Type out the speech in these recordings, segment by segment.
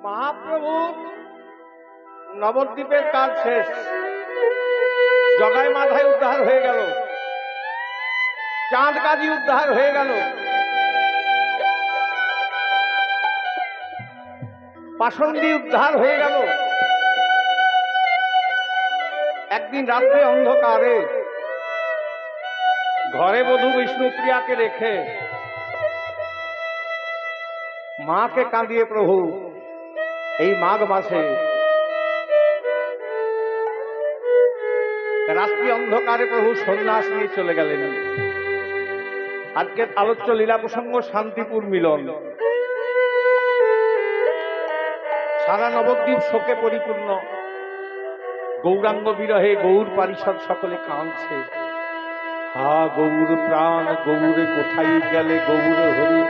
মহাপ্রভু নবদ্বীপের কাজ শেষ, জগাই মাথায় উদ্ধার হয়ে গেল, চাঁদ কাজী উদ্ধার হয়ে গেল, পাষণ্ডী উদ্ধার হয়ে গেল। একদিন রাত্রে অন্ধকারে ঘরে বধূ বিষ্ণুপ্রিয়াকে রেখে মাকে কাঁদিয়ে প্রভু এই মাঘ মাসে রাত্রি অন্ধকারে প্রভু সন্ন্যাস নিয়ে চলে গেলেন। আজকের আলোচ্য লীলা প্রসঙ্গ শান্তিপুর মিলন। সারা নবদ্বীপ শোকে পরিপূর্ণ, গৌরাঙ্গ বিরহে গৌর পারিষদ সকলে কাঁদছে। হা গৌর প্রাণ গৌরে কোথায় গেলে গৌর হরি,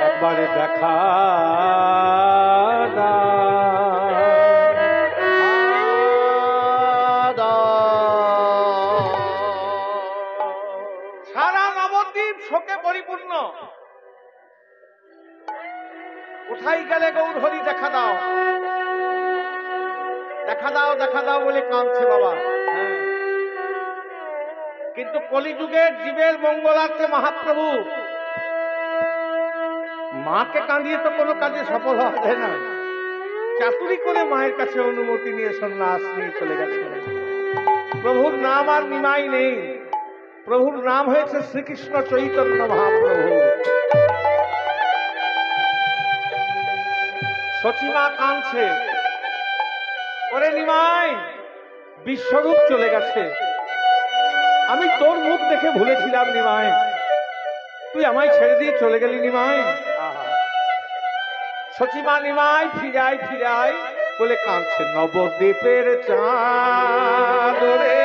একবারে দেখা সারা নবদ্বীপ শোকে পরিপূর্ণ। কোথায় গেলে গৌর হরি, দেখা দাও দেখা দাও দেখা দাও বলে কাঁদছে বাবা। কিন্তু কলিযুগের জীবের মঙ্গলার্থে মহাপ্রভু মাকে কাঁদিয়ে তো কোনো কাজে সফল হওয়া যায় না। চাতুরি করে মায়ের কাছে অনুমতি নিয়ে সন্ন্যাস নিয়ে চলে গেছে। প্রভুর নাম আর নিমাই নেই, প্রভুর নাম হয়েছে শ্রীকৃষ্ণ চৈতন্য মহাপ্রভু। সচিমা কাঁদছে, ওরে নিমাই বিশ্বরূপ চলে গেছে, আমি তোর মুখ দেখে ভুলেছিলাম নিমাই, তুই আমায় ছেড়ে দিয়ে চলে গেলি নিমাই। সচিমা নিমাই ফিরাই ফিরাই বলে কাঁদছে। নবদ্বীপের চাঁদ রে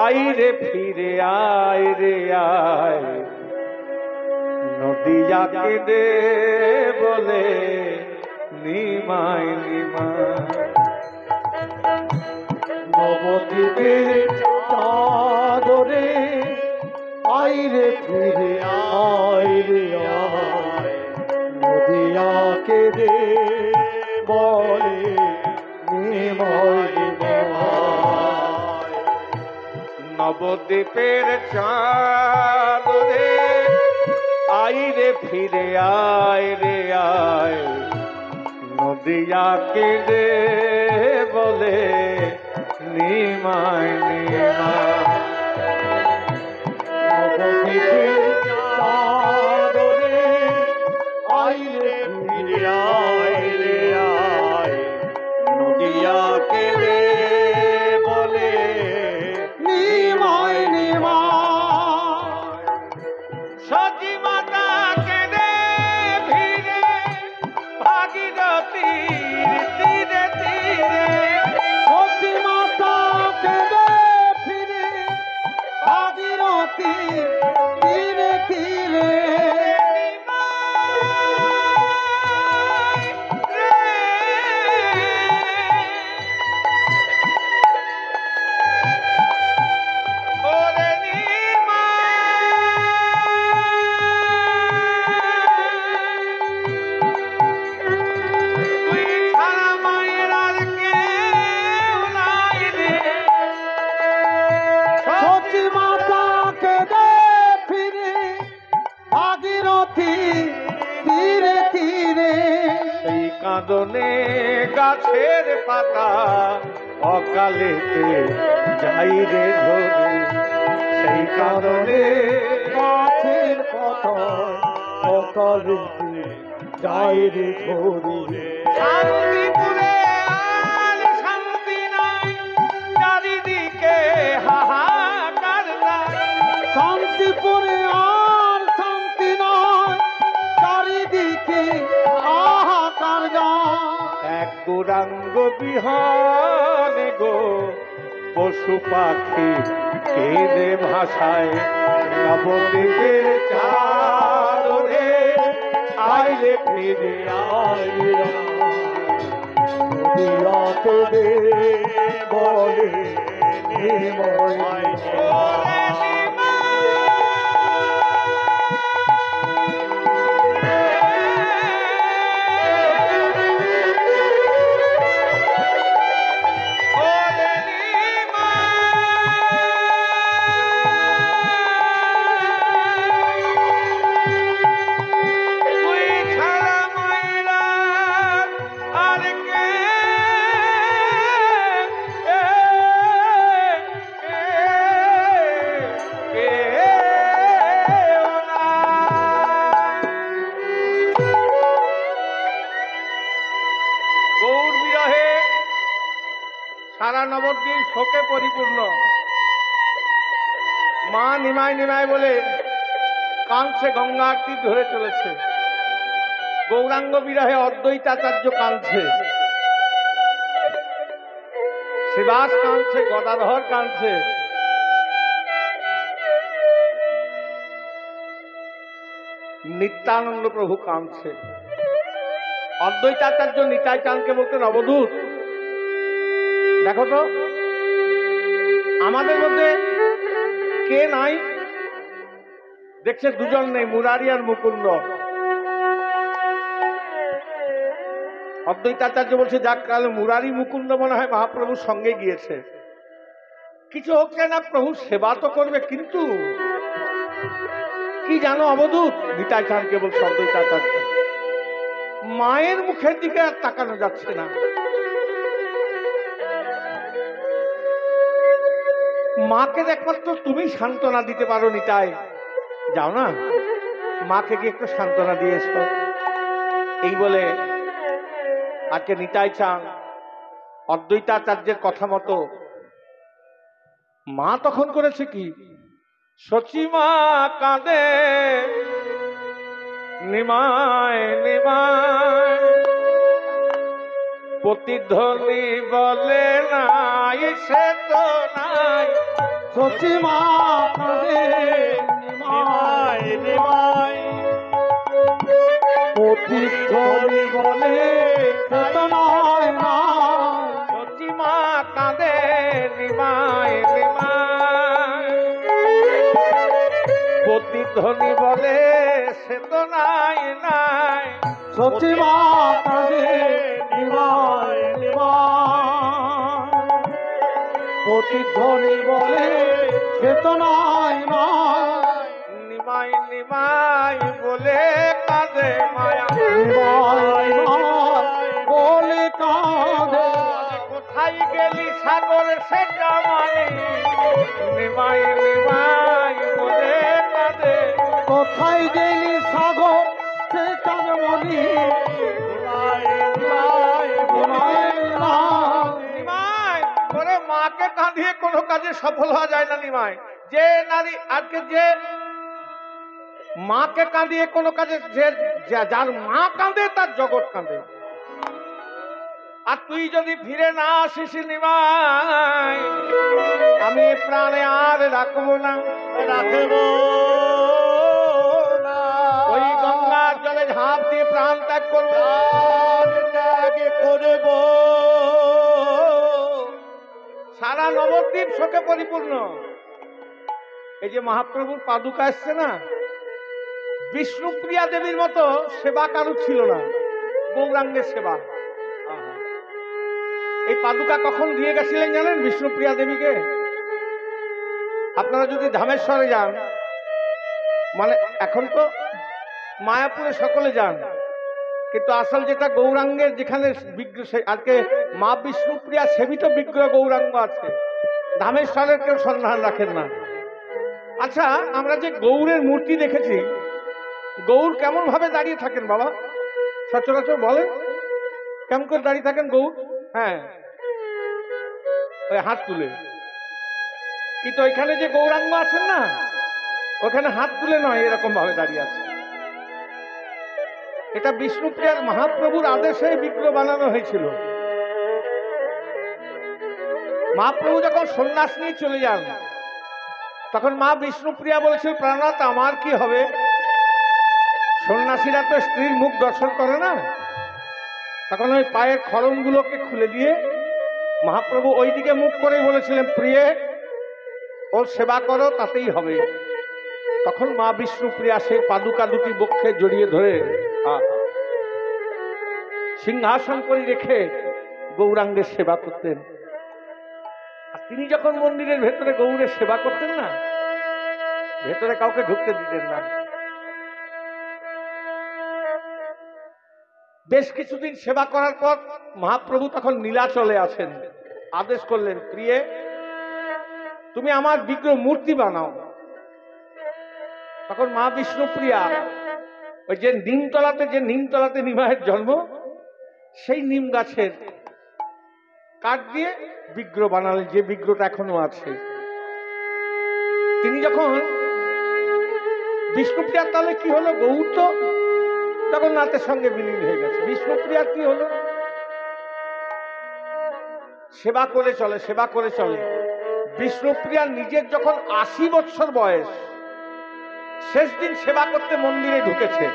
আই রে ফিরে আয় রে আয়, নদিয়াকে দে বলে নিমাই নিমাই। নবদ্বীপের চাঁদ রে আয় রে ফিরে আয় রে আয়, নদিয়াকে দে বলে নিমাই নিমাই। নবদ্বীপের চাঁদ রে আই রে ফিরে আয় রে আয়, নদিয়াকে দে বলে নিমাই নিমাই। নবদ্বীপের চাঁদ রে আয় রে ফিরে আয় রে আয়, নদিয়াকে দে বলে নিমাই নিমাই। সচিমাতাকে দে ভিড়ে ভাগীরথীর তীরে তীরে, সচিমাতাকে দে ফিরে ভাগীরথীর তীরে তীরে। কাঁদনে গাছের পাতা অকালেতে যাই রে ধরে, সেই কাঁদনে গাছের পাতা অকালেতে যাই রে ধরে। শান্তিপুরে আর শান্তি নাই, চারিদিকে হাহাকার নাই। শান্তিপুরে আর শান্তি নয়, চারিদিকে হাহাকার যায়। এক গৌরাঙ্গ বিহানে গো পশু পাখি কেঁদে ভাষায়। নবদ্বীপের চাঁদ রে আয় রে ফিরে আয় রে আয়, নদিয়াকে দে বলে নিমাই নিমাই। নিমাই নিমাই বলে কাঁদছে, গঙ্গার তীর ধরে চলেছে। গৌরাঙ্গ বিরহে অদ্বৈতাচার্য কাঁদছে, শ্রীবাস কাঁদছে, গদাধর কাঁদছে। নিত্যানন্দ প্রভু কাঁদছে। অদ্বৈতাচার্য নিতাই চাঁদকে বলতেন, অবধূত দেখো তো আমাদের মধ্যে কে নাই? দেখছে দুজন নেই, মুরারি আর মুকুন্দ। অদ্বৈতাচার্য বলছে, যাক কালে মুরারি মুকুন্দ মনে হয় মহাপ্রভুর সঙ্গে গিয়েছে, কিছু হচ্ছে না, প্রভু সেবা তো করবে, কিন্তু কি জানো অবধূত? নিতাই চাঁদকে বলছে অদ্বৈতাচার্য, মায়ের মুখের দিকে আর তাকানো যাচ্ছে না। মাকে একমাত্র তুমি সান্ত্বনা দিতে পারো নিতাই, যাও না মাকে গিয়ে একটু সান্ত্বনা দিয়ে এসো। এই বলে আজকে নিতাই চাঁদ অদ্বৈতাচার্যের কথা মতো মা তখন করেছে কি, সচিমা কাঁদে নিমায় নিমায়, প্রতিধ্বনি বলে নাই সে তো নাই। সচিমা কাঁদে নিমায় নিমায়, প্রতিধ্বনি বলে সে তো নাই নাই। সচিমা কাঁদে নিমায় নিমায়, প্রতিধ্বনি বলে সে তো নাই নাই। সচিমা কাঁদে নিমায় নিমায়, প্রতিধ্বনি বলে সে তো নাই নাই। নিমাই নিমাই বলে কাঁদে মায়া, নিমায় নিমায় বলে কাঁদে, কোথায় গেলি সাগর সে জামানি। নিমাই নিমাই বলে কাঁদে, কোথায় গেলি সাগর সে চাঁদমণি। নিমাই করে মাকে কাঁদিয়ে কোনো কাজে সফল হওয়া যায় না। নিমাই যে নারী আজকে যে মাকে কাঁদিয়ে কোনো কাজে, যে যার মা কাঁদে তার জগৎ কাঁদে। আর তুই যদি ফিরে না আসিস নিমাই, আমি প্রাণে আর রাখবো না, রাখবো না। ওই গঙ্গার জলে ঝাঁপ দিয়ে প্রাণ ত্যাগ করবো, ত্যাগ করব। সারা নবদ্বীপ শোকে পরিপূর্ণ। এই যে মহাপ্রভুর পাদুকা এসছে না, বিষ্ণুপ্রিয়া দেবীর মতো সেবা কারু ছিল না, গৌরাঙ্গের সেবা। এই পাদুকা কখন দিয়ে গেছিলেন জানেন বিষ্ণুপ্রিয়া দেবীকে? আপনারা যদি ধামেশ্বরে যান, মানে এখন তো মায়াপুরে সকলে যান, কিন্তু আসল যেটা গৌরাঙ্গের যেখানে বিগ্রহ, আজকে মা বিষ্ণুপ্রিয়া সেবিত বিগ্রহ গৌরাঙ্গ আছে, ধামেশ্বরের কেউ সন্ধান রাখেন না। আচ্ছা, আমরা যে গৌরের মূর্তি দেখেছি, গৌর কেমন ভাবে দাঁড়িয়ে থাকেন বাবা? সচরাচর বলেন, কেমন করে দাঁড়িয়ে থাকেন গৌর? হ্যাঁ, ওই হাত তুলে। কিন্তু ওইখানে যে গৌরাঙ্গ আছেন না, ওখানে হাত তুলে নয়, এরকম ভাবে দাঁড়িয়ে আছে। এটা বিষ্ণুপ্রিয়ার মহাপ্রভুর আদেশে বিগ্রহ বানানো হয়েছিল। মহাপ্রভু যখন সন্ন্যাস নিয়ে চলে যান, তখন মা বিষ্ণুপ্রিয়া বলেছিল, প্রাণনাথ আমার কি হবে? সন্ন্যাসীরা তো স্ত্রীর মুখ দর্শন করে না। তখন ওই পায়ের খড়মগুলোকে খুলে দিয়ে মহাপ্রভু ওই দিকে মুখ করেই বলেছিলেন, প্রিয়ে ওর সেবা করো, তাতেই হবে। তখন মা বিষ্ণুপ্রিয়া সেই পাদুকা দুটি বক্ষে জড়িয়ে ধরে সিংহাসন করে রেখে গৌরাঙ্গের সেবা করতেন। আর তিনি যখন মন্দিরের ভেতরে গৌরের সেবা করতেন না, ভেতরে কাউকে ঢুকতে দিতেন না। বেশ কিছুদিন সেবা করার পর মহাপ্রভু তখন নীলাচলে আছেন, আদেশ করলেন, প্রিয়ে তুমি আমার বিগ্রহ মূর্তি বানাও। তখন মা বিষ্ণুপ্রিয়া ওই যে নিমতলাতে নিমায়ের জন্ম, সেই নিম গাছের কাঠ দিয়ে বিগ্রহ বানালেন, যে বিগ্রহটা এখনো আছে। তিনি যখন বিষ্ণুপ্রিয়ার তাহলে কি হলো, গৌর তো জগন্নাথের সঙ্গে বিলীন হয়ে গেছে। বিষ্ণুপ্রিয়ার কি হলো, সেবা করে চলে, সেবা করে চলে। বিষ্ণুপ্রিয়ার নিজের যখন ৮০ বছর বয়স, শেষ দিন সেবা করতে মন্দিরে ঢুকেছে।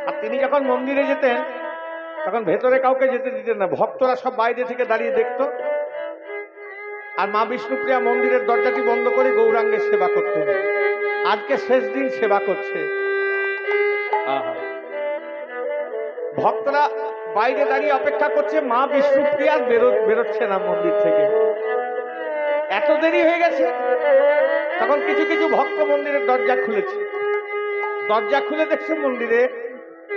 আর তিনি যখন মন্দিরে যেতেন তখন ভেতরে কাউকে যেতে দিতেন না, ভক্তরা সব বাইরে থেকে দাঁড়িয়ে দেখত। আর মা বিষ্ণুপ্রিয়া মন্দিরের দরজাটি বন্ধ করে গৌরাঙ্গের সেবা করতেন। আজকে শেষ দিন সেবা করছে। ভক্তরা বাইরে দাঁড়িয়ে অপেক্ষা করছে, মা বিষ্ণুপ্রিয়ার বেরোচ্ছে না মন্দির থেকে, এত দেরি হয়ে গেছে। তখন কিছু কিছু ভক্ত মন্দিরের দরজা খুলেছে, দরজা খুলে দেখছে মন্দিরে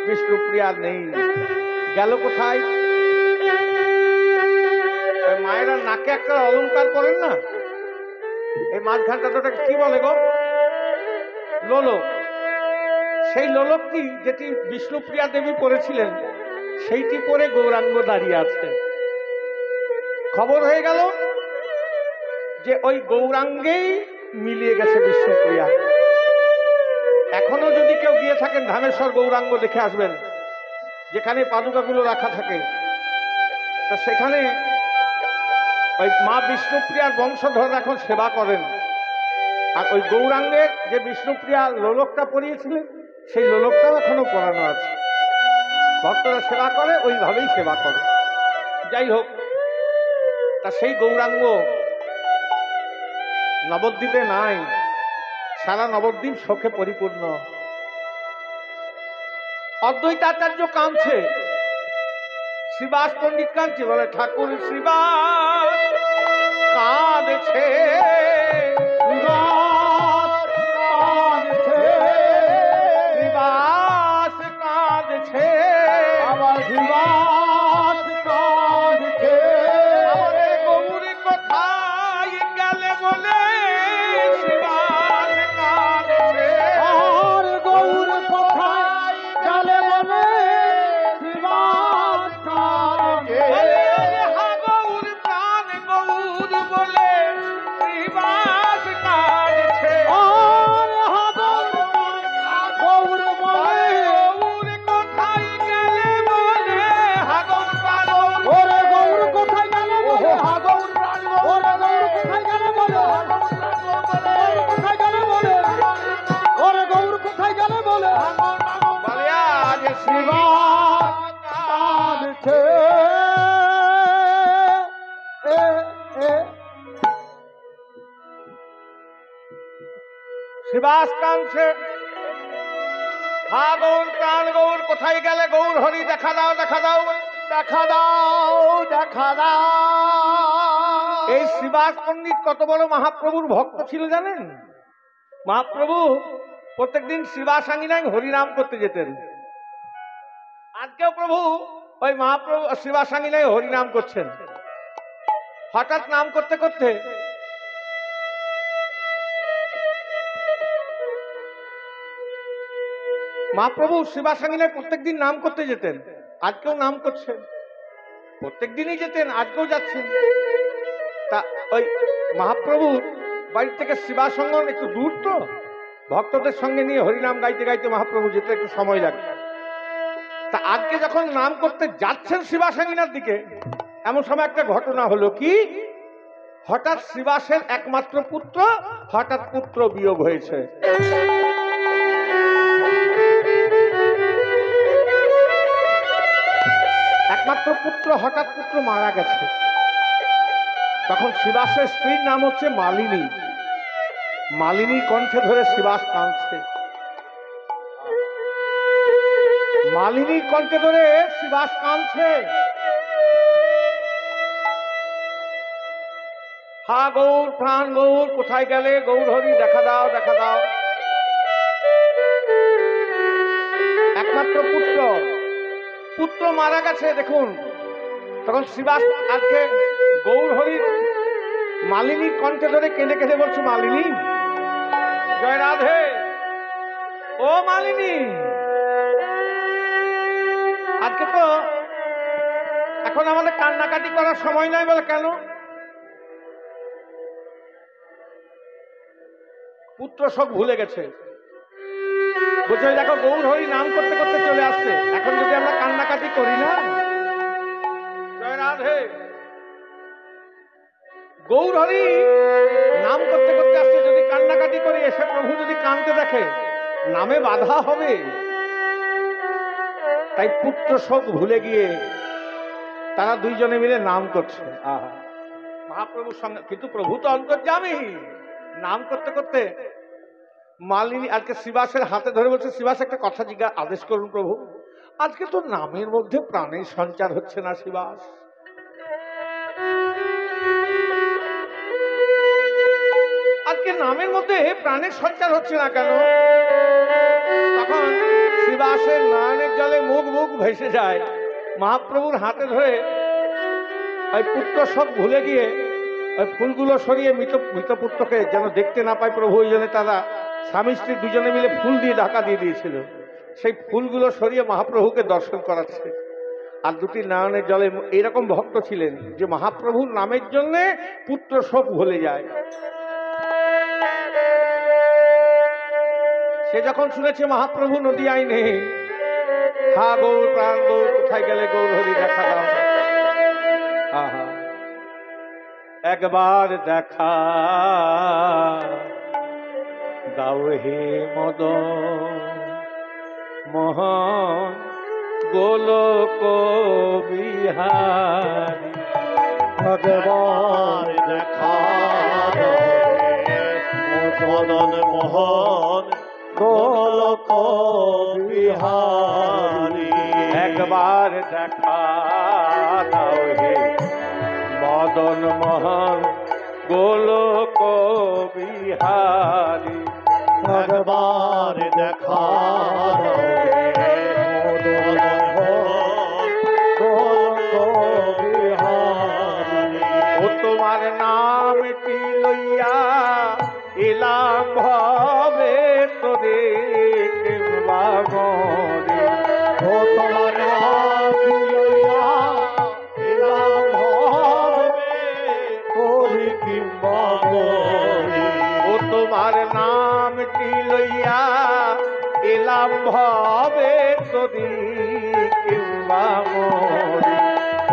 বিষ্ণুপ্রিয়া নেই। গেল কোথায়? মায়েরা নাকে একটা অলংকার করেন না, এই মাঝখানটা কি বলে গো, লোলক। সেই লোলকটি যেটি বিষ্ণুপ্রিয়া দেবী পরেছিলেন সেইটি পরে গৌরাঙ্গ দাঁড়িয়ে আছে। খবর হয়ে গেল যে ওই গৌরাঙ্গেই মিলিয়ে গেছে বিষ্ণুপ্রিয়া। এখনো যদি কেউ গিয়ে থাকেন ধামেশ্বর গৌরাঙ্গ দেখে আসবেন, যেখানে পাদুকাগুলো রাখা থাকে, তা সেখানে ওই মা বিষ্ণুপ্রিয়ার বংশধর এখন সেবা করেন। আর ওই গৌরাঙ্গের যে বিষ্ণুপ্রিয়া লোলকটা পরিয়েছিলেন সেই লোলকটাও এখনো পরানো আছে। ভক্তরা সেবা করে, ওইভাবেই সেবা করে। যাই হোক, তা সেই গৌরাঙ্গ নবদ্বীপে নাই, সারা নবদ্বীপ শোকে পরিপূর্ণ। অদ্বৈতাচার্য কাঁদছে, শ্রীবাস পণ্ডিত কাঁদছে, বলে ঠাকুর শ্রীবাস কাঁদছে, শ্রীবাস কাঁদছে, আমার শ্রীবাস কাঁদছে, আমাদের গৌর কোথায় গেলে বলে শ্রীবাস কাঁদছে, আর গৌর কোথায় গেলে বলে শ্রীবাস কাঁদছে, গৌর প্রাণ গৌর বলে শ্রীবাস কাঁদছে, গৌর বলে গৌর কোথায় গেলে বলে হাগৌর প্রাণ, ওরে গৌর কোথায় গেলে বলে হাগৌর প্রাণ, ওরে গৌর কোথায় গেলে বলে কোথায় গেলে বলে, ওরে গৌর কোথায় গেলে বলে বলে আজ শ্রীবাস কাঁদছে। শ্রীবাস কাঁদছে, হা গৌর প্রাণ গৌর কোথায় গেলে, গৌর হরি দেখা দাও, দেখা দাও, দেখা দাও, দেখা দাও। এই শ্রীবাস পণ্ডিত কত বড় মহাপ্রভুর ভক্ত ছিল জানেন? মহাপ্রভু প্রত্যেকদিন শ্রীবাস আঙ্গিনায় হরিনাম করতে যেতেন। আজকেও প্রভু ওই মহাপ্রভু শ্রীবাস আঙ্গিনায় হরিনাম করছেন। হঠাৎ নাম করতে করতে মহাপ্রভু শ্রীবাস আঙ্গিনায় প্রত্যেকদিন নাম করতে যেতেন, আজকেও নাম করছেন। প্রত্যেক দিনই যেতেন, আজকেও যাচ্ছেন। তা ওই মহাপ্রভুর বাড়ি থেকে শ্রীবাস অঙ্গন একটু দূর, তো ভক্তদের সঙ্গে নিয়ে হরিনাম গাইতে গাইতে মহাপ্রভু যেতে একটু সময় লাগে। তা আজকে যখন নাম করতে যাচ্ছেন শ্রীবাস আঙ্গিনার দিকে, এমন সময় একটা ঘটনা হলো কি, হঠাৎ শ্রীবাসের একমাত্র পুত্র, হঠাৎ পুত্র বিয়োগ হয়েছে। একমাত্র পুত্র, হঠাৎ পুত্র মারা গেছে। তখন শ্রীবাসের স্ত্রীর নাম হচ্ছে মালিনী। মালিনীর কণ্ঠে ধরে শ্রীবাস কাঁদছে, মালিনীর কণ্ঠে ধরে শ্রীবাস কাঁদছে। হা গৌর প্রাণ গৌর কোথায় গেলে, গৌর হরি দেখা দাও, দেখা দাও। একমাত্র পুত্র, পুত্র মারা গেছে। দেখুন, তখন শ্রীবাস আজকে গৌর হরির মালিনীর কণ্ঠে ধরে কেঁদে কেঁদে বলছে, মালিনী জয় রাধে, ও মালিনী, আজকে তো এখন আমাদের কান্নাকাটি করার সময় নাই। বলে কেন? পুত্র শোক ভুলে গেছে। বলছে দেখো গৌর হরি নাম করতে করতে চলে আসছে, এখন যদি আমরা কান্নাকাটি করি না। জয় রাধে। গৌর হরি নাম করতে করতে আসছে, যদি কান্নাকাটি করি এসে প্রভু যদি কাঁদতে দেখে নামে বাধা হবে। তাই পুত্র শোক ভুলে গিয়ে তারা দুইজনে মিলে নাম করছে। আহা, মহাপ্রভুর সঙ্গে, কিন্তু প্রভু তো অন্তর্যামী। নাম করতে করতে মালিনী আজকে শিবাসের হাতে ধরে বলছে, শিবাস একটা কথা আদেশ করুন প্রভু, আজকে তো নামের মধ্যে প্রাণের সঞ্চার হচ্ছে না শিবাস। আজকে নামের মধ্যে প্রাণের সঞ্চার হচ্ছে না কেন? তখন শিবাসের নয়নের জলে মুখ মুখ ভেসে যায়। মহাপ্রভুর হাতে ধরে ওই পুত্র সব ভুলে গিয়ে ওই ফুলগুলো সরিয়ে মৃত পুত্রকে যেন দেখতে না পায় প্রভু, ওই জন্য তারা স্বামী স্ত্রী দুজনে মিলে ফুল দিয়ে ঢাকা দিয়ে দিয়েছিল। সেই ফুলগুলো সরিয়ে মহাপ্রভুকে দর্শন করাচ্ছে। আর দুটি নয়নের জলে এরকম ভক্ত ছিলেন যে মহাপ্রভুর নামের জন্য পুত্র শোক ভুলে যায়। সে যখন শুনেছে মহাপ্রভু নদিয়ায় নেই, হা গৌর প্রাণ গৌর কোথায় গেলে গৌর হরি দেখা দাও। আহা, একবার দেখা দাও হে মদন মোহন গোলক বিহারী। একবার দেখা মদন মোহন গোলক বিহারী। একবার দেখা দাও হে মদন মোহন গোলক বিহারী। একবার দেখা মদন মোহন গোলক বিহারী। ও তোমার নামটি লইয়া এলাম ভাবে তোরে কিংবা গরে। ও তোমার নাম লইয়া এলাম ভাবে তোরে কিংবা গরে। ও তোমার নামটি লইয়া এলাম ভাবে তোরে কিংবা মরে।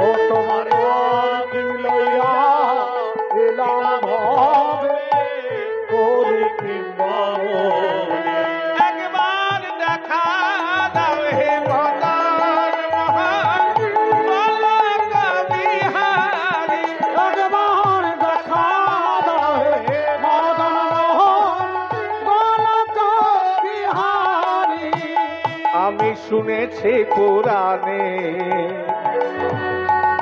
ও তোমার নাম লইয়া এলাম ভাবে তোরে কিংবা গরে। একবার দেখা দাও হে মদন মোহন গোলক বিহারী। একবার দেখা দাও হে মদন মোহন গোলক বিহারী। আমি শুনেছি পুরাণে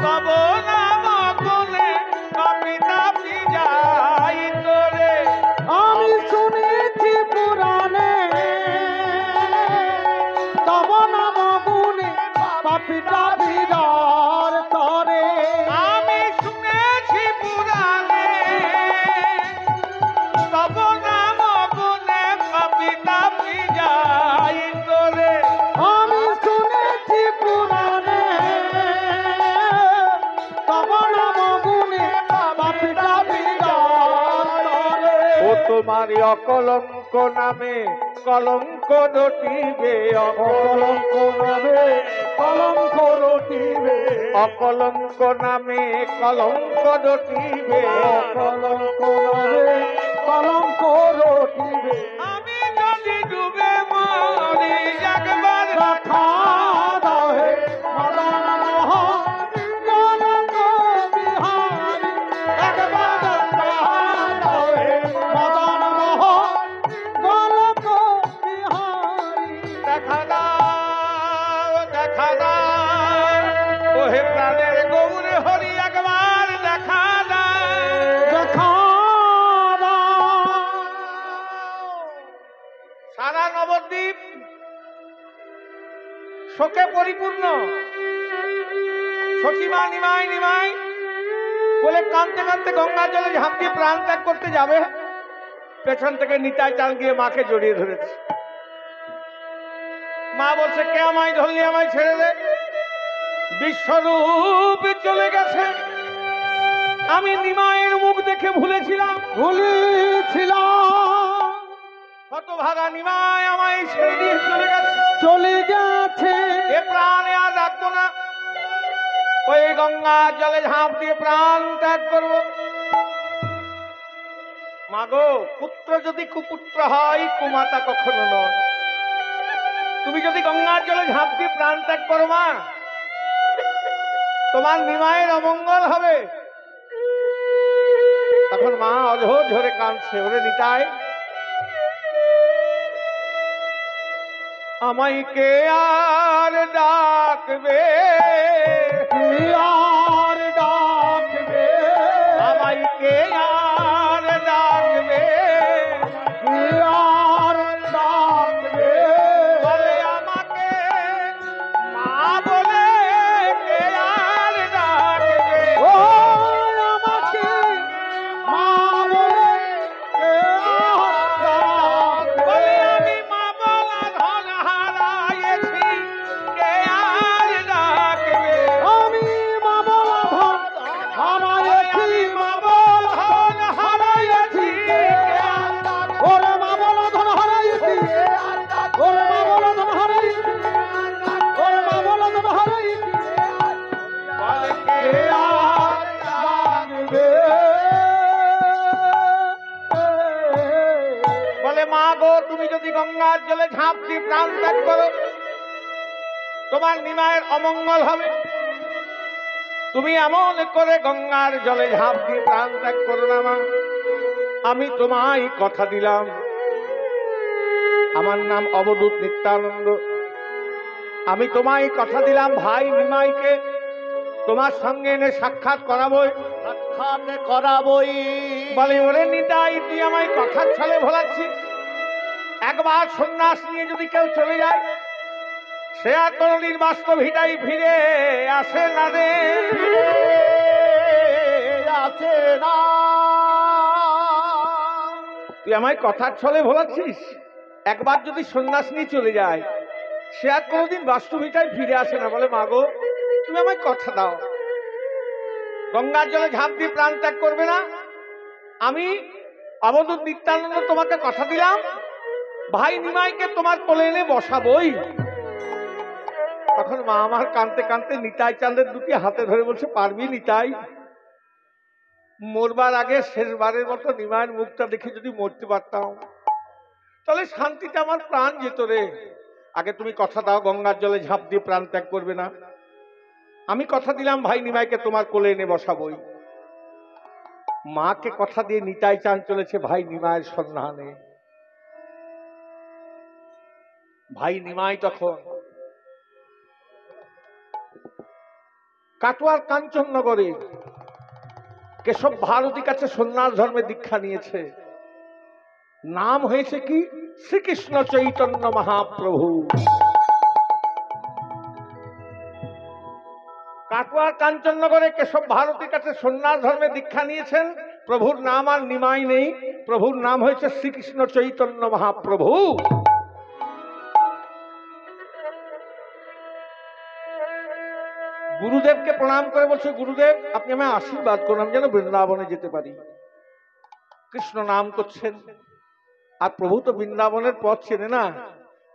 তব নাম গুণে কবিতা যাই তোরে। আমি শুনেছি পুরাণে তব নাম গুণে পাপিটা বিদার করে। আমি শুনেছি পুরাণে তব নাম গুণে কবিতা যাই তোরে। আমি শুনেছি পুরাণে তব নাম গুণে পাপিটা বিদার করে। ও তোমার অকলঙ্ক নামে কলঙ্ক রটিবে। অকলঙ্ক নামে কলঙ্ক রটিবে। অকলঙ্ক নামে কলঙ্ক রটিবে। অকলঙ্ক নামে কলঙ্ক রটিবে। আমি যদি ডুবে মরি একবার দেখা দাও হে মদন মোহন গোলক বিহারী। একবার দেখা দাও হে মদন মোহন গোলক বিহারী। দেখা দাও, দেখা দাও ওহে প্রাণের গৌর হরি একবার দেখা দাও। দেখা দাও। সারা নবদ্বীপ শোকে পরিপূর্ণ। সচিমা নিমাই নিমাই বলে কাঁদতে কাঁদতে গঙ্গা জলে ঝাঁপ দিয়ে প্রাণ ত্যাগ করতে যাবে, পেছন থেকে নিতাই চাল গিয়ে মাকে জড়িয়ে ধরেছে। মা বলছে কে আমায় ধরলি, আমায় ছেড়ে দে, বিশ্বরূপ চলে গেছে। আমি নিমাইয়ের মুখ দেখে ভুলেছিলাম, ভুলেছিলাম হতভাগা নিমাই আমায় ছেড়ে দিয়ে চলে গেছে। চলে গেছে। এ প্রাণে আর রাখবো না, ওই গঙ্গার জলে ঝাঁপ দিয়ে প্রাণ ত্যাগ করবো। মাগো, পুত্র যদি কুপুত্র হয়, কুমাতা কখনো নয়। তুমি যদি গঙ্গার জলে ঝাঁপ দিয়ে প্রাণ ত্যাগ করো মা, তোমার নিমায়ের অমঙ্গল হবে। তখন মা অঝোর ঝরে কাঁদছে, ওরে নিতাই, আমায় কে আর ডাকবে, আর ডাকবে, আমায় কে আর ডাকবে, আর ডাকবে, বলে আমাকে মা বলে কে আর ডাকবে। ও আমাকে মা বলে কে আর ডাকবে, বলে আমি মা বলা ধন হারাইছি, কে আর ডাকবে। আমি মা বলা ধন হারাইছি, মা বলা ধন হারাইছি, ওরে মা বলা ধন হারাইছি, ওরে মা বলা ধন হারাইছি, ওরে মা বলা ধন হারাইছি, বলে কে কে আর আর ডাকবে। বলে মা গো, তুমি যদি গঙ্গার জলে ঝাঁপ দিয়ে প্রাণ ত্যাগ করো, তোমার নিমায়ের অমঙ্গল হবে। তুমি এমন করে গঙ্গার জলে ঝাঁপ দিয়ে প্রাণ ত্যাগ করো না মা। আমি তোমায় কথা দিলাম, আমার নাম অবধূত নিত্যানন্দ। আমি তোমায় কথা দিলাম, ভাই নিমাইকে তোমার সঙ্গে এনে সাক্ষাৎ করাবোই। সাক্ষাৎ করাবই। বলে ওরে নিতাই, তুই আমায় কথার ছলে ভোলাচ্ছিস। একবার সন্ন্যাস নিয়ে যদি কেউ চলে যায়, সে আর কোনদিন বাস্তব ভিটাই ফিরে আসে না রে। আছে না। তুই আমায় কথার ছলে ভোলাচ্ছিস। একবার যদি সন্ন্যাস নিয়ে চলে যায়, সে আর কোনদিন বাস্তব ভিটাই ফিরে আসে না। বলে মাগো, তুমি আমায় কথা দাও, গঙ্গার জলে ঝাঁপ দিয়ে প্রাণ ত্যাগ করবে না। আমি অবধূত নিত্যানন্দ তোমাকে কথা দিলাম, ভাই নিমাইকে তোমার কোলে এনে বসাবই। তখন মা আমার কাঁদতে কাঁদতে নিতাই চাঁদের দুটি হাতে ধরে বলছে, পারবি নিতাই? মরবার আগে শেষবারের মতো নিমায়ের মুখটা দেখে যদি মরতে পারতাম, তাহলে শান্তিতে আমার প্রাণ যেত রে। আগে তুমি কথা দাও, গঙ্গার জলে ঝাঁপ দিয়ে প্রাণ ত্যাগ করবে না। আমি কথা দিলাম, ভাই নিমাইকে তোমার কোলে এনে বসাবই। মাকে কথা দিয়ে নিতাই চাঁদ চলেছে ভাই নিমায়ের সন্ধানে। ভাই নিমাই তখন কাটোয়ার কাঞ্চননগরে কেশব ভারতীর কাছে সন্ন্যাস ধর্মে দীক্ষা নিয়েছে। নাম হয়েছে কি? শ্রীকৃষ্ণ চৈতন্য মহাপ্রভু। কাটোয়ার কাঞ্চননগরে কেশব ভারতীর কাছে সন্ন্যাস ধর্মে দীক্ষা নিয়েছেন। প্রভুর নাম আর নিমাই নেই, প্রভুর নাম হয়েছে শ্রীকৃষ্ণ চৈতন্য মহাপ্রভু। গুরুদেবকে প্রণাম করে বলছে, গুরুদেব আপনি আমায় আশীর্বাদ করুন, আমি যেন বৃন্দাবনে যেতে পারি। কৃষ্ণ নাম করছেন, আর প্রভু তো বৃন্দাবনের পথ চেনে না।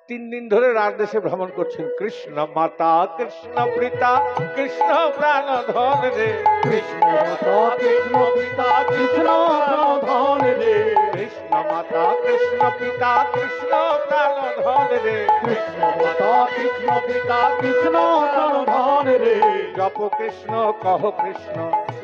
3 দিন ধরে রাজদেশে ভ্রমণ করছেন। কৃষ্ণ মাতা কৃষ্ণ পিতা কৃষ্ণ প্রাণধন রে, কৃষ্ণ মাতা কৃষ্ণ পিতা কৃষ্ণ প্রাণধন রে, কৃষ্ণ মাতা কৃষ্ণ পিতা কৃষ্ণ প্রাণধন রে, কৃষ্ণ মাতা কৃষ্ণ পিতা কৃষ্ণ প্রাণধন রে, জপ কৃষ্ণ কহ কৃষ্ণ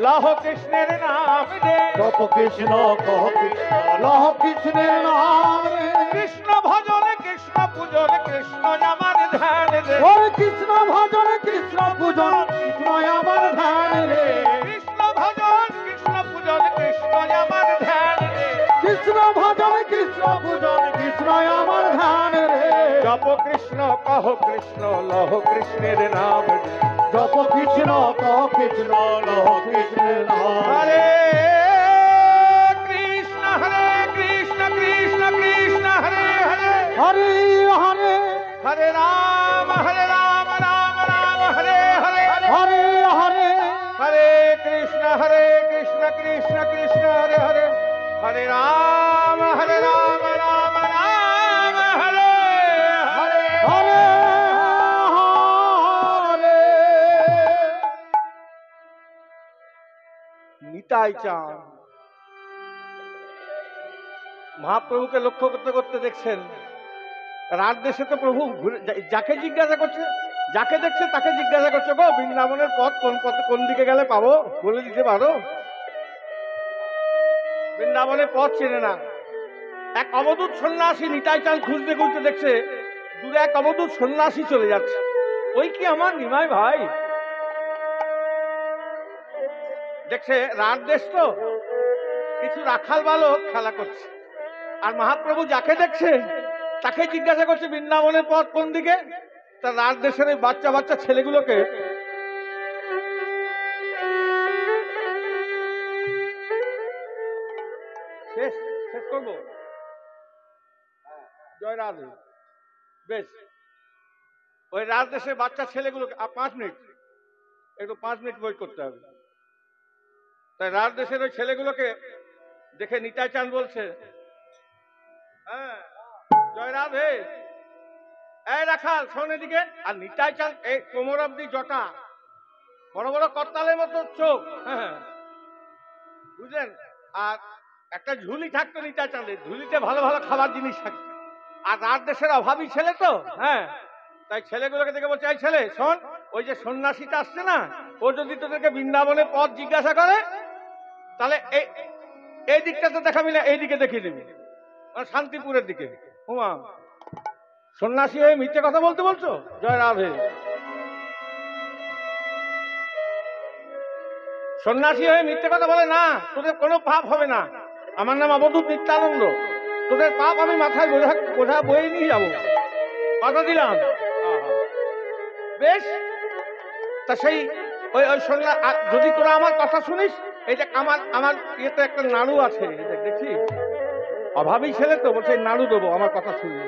লহ কৃষ্ণের নাম রে, জপ কৃষ্ণ কহ কৃষ্ণ লহ কৃষ্ণের নাম রে, কৃষ্ণ ভজন কৃষ্ণ পূজন কৃষ্ণ আমার ধ্যান রে, ওরে কৃষ্ণ ভজন কৃষ্ণ পূজন কৃষ্ণ আমার ধ্যান রে, কৃষ্ণ ভজন কৃষ্ণ পূজন কৃষ্ণ আমার ধ্যান রে, কৃষ্ণ ভজন কৃষ্ণ পূজন কৃষ্ণ আমার ধ্যান রে, জপ কৃষ্ণ কহ কৃষ্ণ লহ কৃষ্ণের নাম রে, জপ কৃষ্ণ কহ কৃষ্ণ লহ কৃষ্ণের নাম হরে কৃষ্ণ কৃষ্ণ কৃষ্ণ কৃষ্ণ হরে হরে, হরে হরে হরে রাম রাম রাম হরে হরে, হরে হরে হরে কৃষ্ণ কৃষ্ণ কৃষ্ণ হরে হরে, হরে রাম রাম রাম নিতাই চাঁদ। মহাপ্রভুকে লক্ষ্য করতে করতে দেখছেন রাত দেশে তো প্রভু যাকে জিজ্ঞাসা করছে, যাকে দেখছে তাকে জিজ্ঞাসা করছে, গো বৃন্দাবনের পথ কোন দিকে গেলে পাবো, বলে দিতে পারো? বৃন্দাবনের পথ চেনে না। এক অবধূত সন্ন্যাসী নিতাই চাঁদ খুঁজতে খুঁজতে দেখছে দূরে এক অবধূত সন্ন্যাসী চলে যাচ্ছে। ওই কি আমার নিমাই ভাই? দেখছে রাত দেশ তো, কিছু রাখাল বালক খেলা করছে। আর মহাপ্রভু যাকে দেখছে তাকে জিজ্ঞাসা করছে বৃন্দাবনের পথ কোন দিকে। তার রাত দেশের এই বাচ্চা বাচ্চা ছেলেগুলোকে শেষ শেষ করবো। জয় রাধে। বেশ, ওই রাত দেশের বাচ্চা ছেলেগুলোকে 5 মিনিট, একটু 5 মিনিট ওয়েট করতে হবে। তাই রাত দেশের ওই ছেলেগুলোকে দেখে নিতাই চাঁদ বলছে, হ্যাঁ জয় রাধে, এই রাখাল শোন এদিকে। আর নিতাই চাঁদ এই কোমর অব্দি জটা, বড় বড় করতালের মতো চোখ, হ্যাঁ বুঝলেন? আর একটা ঝুলি থাকতো নিতাই চাঁদের, ঝুলিতে ভালো ভালো খাবার জিনিস থাকতো। আর রাত দেশের অভাবী ছেলে তো, হ্যাঁ, তাই ছেলেগুলোকে দেখে বলছে, এই ছেলে শোন, ওই যে সন্ন্যাসীটা আসছে না, ও যদি তোদেরকে বৃন্দাবনের পথ জিজ্ঞাসা করে তাহলে এই দিকটাতে দেখাবি না, এই দিকে দেখিয়ে দিবি, মানে শান্তিপুরের দিকে। হুমা, সন্ন্যাসী হয়ে মিথ্যে কথা বলতে বলছো? জয় রাধে। সন্ন্যাসী হয়ে মিথ্যে কথা বলে না, তোদের কোনো পাপ হবে না। আমার নাম অবধূত নিত্যানন্দ, তোদের পাপ আমি মাথায় বোঝা বয়ে নিয়ে যাবো, কথা দিলাম। বেশ, তা সেই ওই যদি তোরা আমার কথা শুনিস, এই যে আমার ইয়েতে একটা নাড়ু আছে, দেখছিস, অভাবী ছেলে তো, বলছে নাড়ু দেবো আমার কথা শুনবি।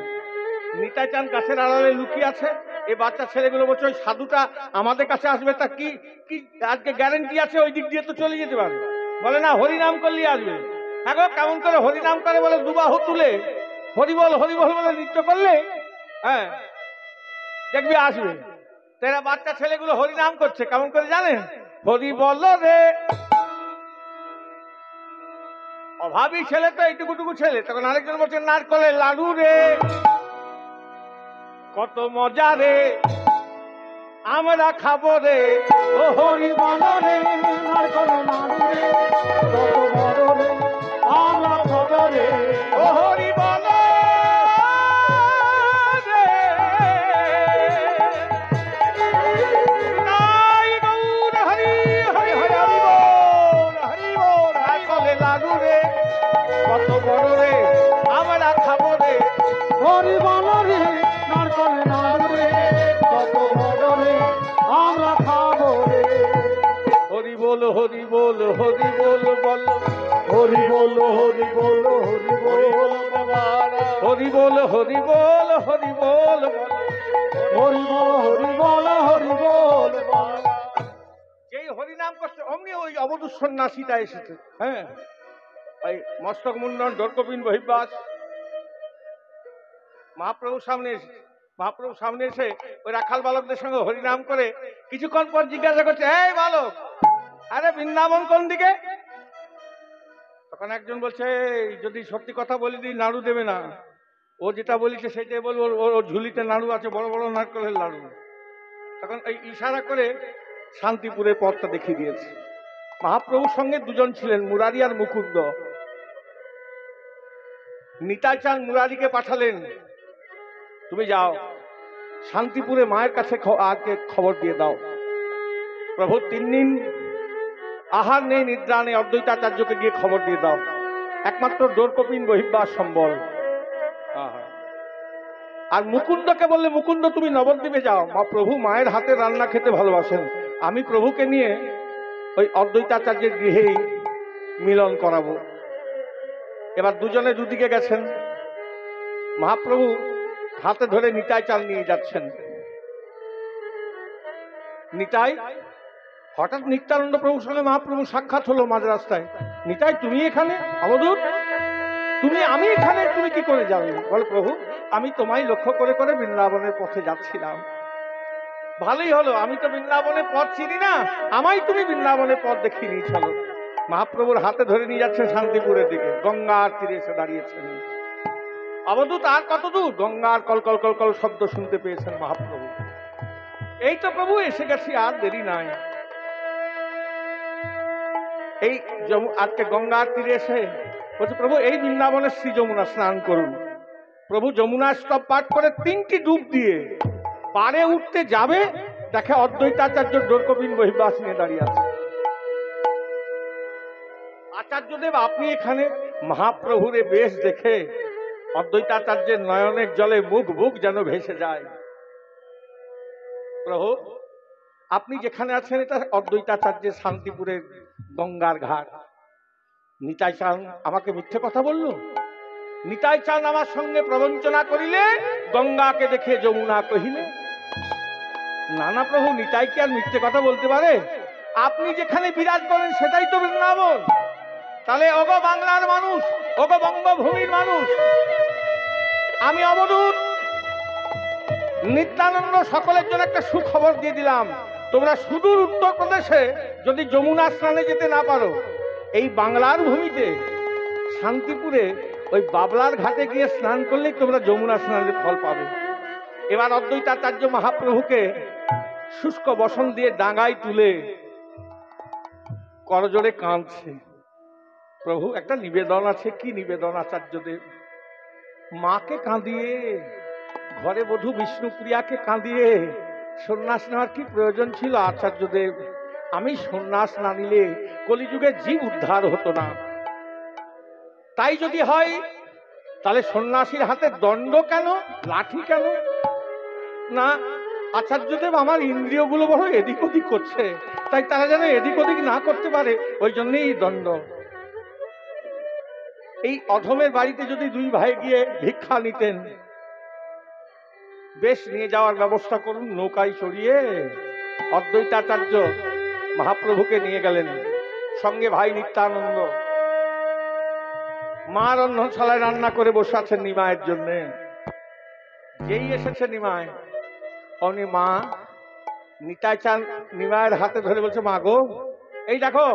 নিতাই চাঁদ গাছের আড়ালে লুকিয়ে আছে। এই বাচ্চা ছেলেগুলো বলছে ওই সাধুটা আমাদের কাছে আসবে, তা কি কি আজকে গ্যারেন্টি আছে ওই দিক দিয়ে তো চলে যেতে পারবে? বলে না, হরিনাম করলে আসবে। এখন কেমন করে হরিনাম করে বলে, দুবাহু তুলে হরিবল হরিবল বলে নৃত্য করলে, হ্যাঁ দেখবি আসবে। তেরা বাচ্চা ছেলেগুলো হরিনাম করছে কেমন করে জানেন? হরি বল রে, অভাবী ছেলে তো, এইটুকুটুকু ছেলে। তখন আরেকজন বলছে, নারকলের লাডু রে, কত মজা রে, আমরা খাবো রে, ও হরি বল রে, নারকলের লাডু রে, কত বড় রে, আমরা খাবো রে, ও হরি বল রে। নাই গৌর হরি হরি হরি বল, হরি বল, নারকলের লাডু রে, কত বড় রে, আমরা খাবো রে, হরি বল রে, নারকলের লাডু রে, কত বড় রে, আমরা খাবো রে। হরি বল হরি বল হরি বল বল, হরি বল হরি বল হরি বল বাবা, হরি বল হরি বল হরি বল বল, হরি বল হরি বল হরি বল বাবা। যেই হরিনাম করছে অমনি ওই অবধূত সন্ন্যাসীটা এসেছে, হ্যাঁ, এই মস্তক মুন্ডন, ডর্কপিন বহির্বাস, মহাপ্রভুর সামনে এসেছে। মহাপ্রভুর সামনে এসে ওই রাখাল বালকদের সঙ্গে হরিনাম করে কিছুক্ষণ পর জিজ্ঞাসা করছে, এই বালক, আরে বৃন্দাবন কোন দিকে? তখন একজন বলছে, যদি সত্যি কথা বলে দিই নাড়ু দেবে না, ও যেটা বলেছে সেটাই বলবো, ওর ঝুলিতে নাড়ু আছে, বড় বড় নারকেলের নাড়ু। তখন এই ইশারা করে শান্তিপুরের পথটা দেখিয়ে দিয়েছে। মহাপ্রভুর সঙ্গে দুজন ছিলেন, মুরারি আর মুকুন্দ। নিতাই চাঁদ মুরারিকে পাঠালেন, তুমি যাও শান্তিপুরে মায়ের কাছে আজকে খবর দিয়ে দাও, প্রভু 3 দিন আহার নেই, নিদ্রা নেই, অদ্বৈতাচার্যকে গিয়ে খবর দিয়ে দাও, একমাত্র ডোরকপিন বহির্বাস সম্বল। আর মুকুন্দকে বললে, মুকুন্দ তুমি নবদ্বীপে যাও, প্রভু মায়ের হাতে রান্না খেতে ভালোবাসেন, আমি প্রভুকে নিয়ে ওই অদ্বৈতাচার্যের গৃহেই মিলন করাবো। এবার দুজনে দুদিকে গেছেন। মহাপ্রভু হাতে ধরে নিতাই চাঁদ নিয়ে যাচ্ছেন। নিতাই, হঠাৎ নিত্যানন্দ প্রভুর সঙ্গে মহাপ্রভু সাক্ষাৎ হলো মাঝ রাস্তায়। নিতাই, তুমি এখানে? অবধূত, তুমি, আমি এখানে, তুমি কি করে যাবে? বলে, প্রভু আমি তোমায় লক্ষ্য করে করে বৃন্দাবনের পথে যাচ্ছিলাম। ভালোই হলো, আমি তো বৃন্দাবনের পথ চিনি না, আমায় তুমি বৃন্দাবনের পথ দেখিয়ে নিয়ে চলো। মহাপ্রভুর হাতে ধরে নিয়ে যাচ্ছে শান্তিপুরের দিকে। গঙ্গার তীরে এসে দাঁড়িয়েছেন। অবধূত আর কত দূর? গঙ্গার কলকল কলকল শব্দ শুনতে পেয়েছেন মহাপ্রভু। এই তো প্রভু এসে গেছি, আর দেরি নাই। এই আজকে গঙ্গার তীরে এসে বলছে, প্রভু এই বৃন্দাবনের শ্রী যমুনা স্নান করুন। প্রভু যমুনা স্তব পাঠ করে 3টি ডুব দিয়ে পারে উঠতে যাবে, দেখে অদ্বৈতাচার্য ডোরকপিন বহির্বাস নিয়ে দাঁড়িয়ে আছে। আচার্যদেব, আপনি এখানে? মহাপ্রভুরে বেশ দেখে অদ্বৈতাচার্যের নয়নের জলে মুখ বুক যেন ভেসে যায়। প্রভু, আপনি যেখানে আছেন এটা অদ্বৈতাচার্যের শান্তিপুরের গঙ্গার ঘাট। নিতাই চান আমাকে মিথ্যে কথা বললো? নিতাই চান আমার সঙ্গে প্রবঞ্চনা করিলে গঙ্গাকে দেখে যমুনা কহিলে? না না প্রভু, নিতাই কি আর মিথ্যে কথা বলতে পারে? আপনি যেখানে বিরাজ করেন সেটাই তো বৃন্দাবন। তাহলে ওগো বাংলার মানুষ, ওগো বঙ্গভূমির মানুষ, আমি অবধূত নিত্যানন্দ সকলের জন্য একটা সুখবর দিয়ে দিলাম। তোমরা সুদূর উত্তরপ্রদেশে যদি যমুনা স্নানে যেতে না পারো, এই বাংলার ভূমিতে শান্তিপুরে ওই বাবলার ঘাটে গিয়ে স্নান করলেই তোমরা যমুনা স্নানের ফল পাবে। এবার অদ্বৈতাচার্য মহাপ্রভুকে শুষ্ক বসন দিয়ে ডাঙায় তুলে করজোড়ে কাঁদছে। প্রভু, একটা নিবেদন আছে। কি নিবেদন আচার্যদেব? মাকে কাঁদিয়ে, ঘরে বধূ বিষ্ণুপ্রিয়াকে কাঁদিয়ে সন্ন্যাস নেওয়ার কি প্রয়োজন ছিল আচার্যদেব? আমি সন্ন্যাস না নিলে কলিযুগে জীব উদ্ধার হতো না। তাই যদি হয় তাহলে সন্ন্যাসীর হাতে দণ্ড কেন, লাঠি কেন? না আচার্যদেব, আমার ইন্দ্রিয়গুলো বড় এদিক ওদিক করছে, তাই তারা যেন এদিক ওদিক না করতে পারে, ওই জন্যই দণ্ড। এই অধমের বাড়িতে যদি 2 ভাই গিয়ে ভিক্ষা নিতেন, বেশ নিয়ে যাওয়ার ব্যবস্থা করুন, নৌকায় চড়িয়ে। অদ্বৈতাচার্য মহাপ্রভুকে নিয়ে গেলেন, সঙ্গে ভাই নিত্যানন্দ। মা রন্ধনশালায় রান্না করে বসে আছেন নিমায়ের জন্য। যেই এসেছে নিমায়, অমনি মা নিতাই চান নিমায়ের হাতে ধরে বলছে, মা গো, এই দেখো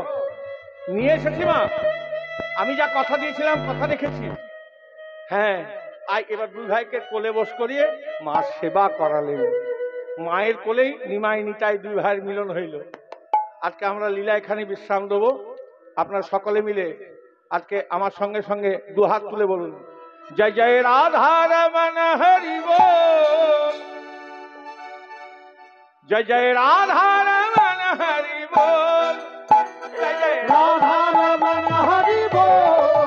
নিয়ে এসেছি মা, আমি যা কথা দিয়েছিলাম কথা রেখেছি। হ্যাঁ, আয়। এবার 2 ভাইকে কোলে বস করিয়ে মা সেবা করালেন। মায়ের কোলেই নিমাই নিতাই 2 ভাইয়ের মিলন হইল। আজকে আমরা লীলা এখানে বিশ্রাম দেবো। আপনারা সকলে মিলে আজকে আমার সঙ্গে সঙ্গে 2 হাত তুলে বলুন, জয় জয় রাধা রমণ হরি বল, জয় জয় রাধা রমণ হরি বল, জয় জয় রাধা রমণ হরি বল,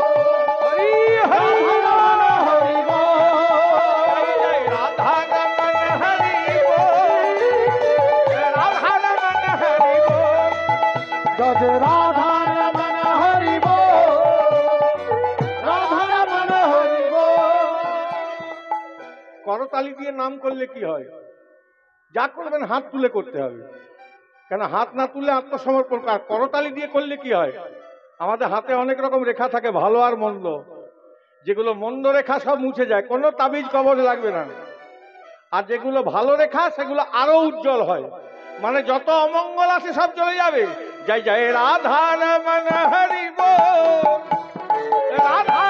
হরি হরি হরি বল, জয় জয় রাধা রমণ হরি বল, রাধা রমণ হরি বল, জয় রাধা রমণ হরি বল, রাধা রমণ হরি বল। করতালি দিয়ে নাম করলে কি হয়? যা করবেন হাত তুলে করতে হবে, কেন হাত না তুললে আত্মসমর্পণ। আর করতালি দিয়ে করলে কি হয়? আমাদের হাতে অনেক রকম রেখা থাকে, ভালো আর মন্দ। যেগুলো মন্দ রেখা সব মুছে যায়, কোনো তাবিজ কবজ লাগবে না। আর যেগুলো ভালো রেখা সেগুলো আরো উজ্জ্বল হয়, মানে যত অমঙ্গল আছে সব চলে যাবে। জয় জয় রাধা রমণ হরি বল, রাধা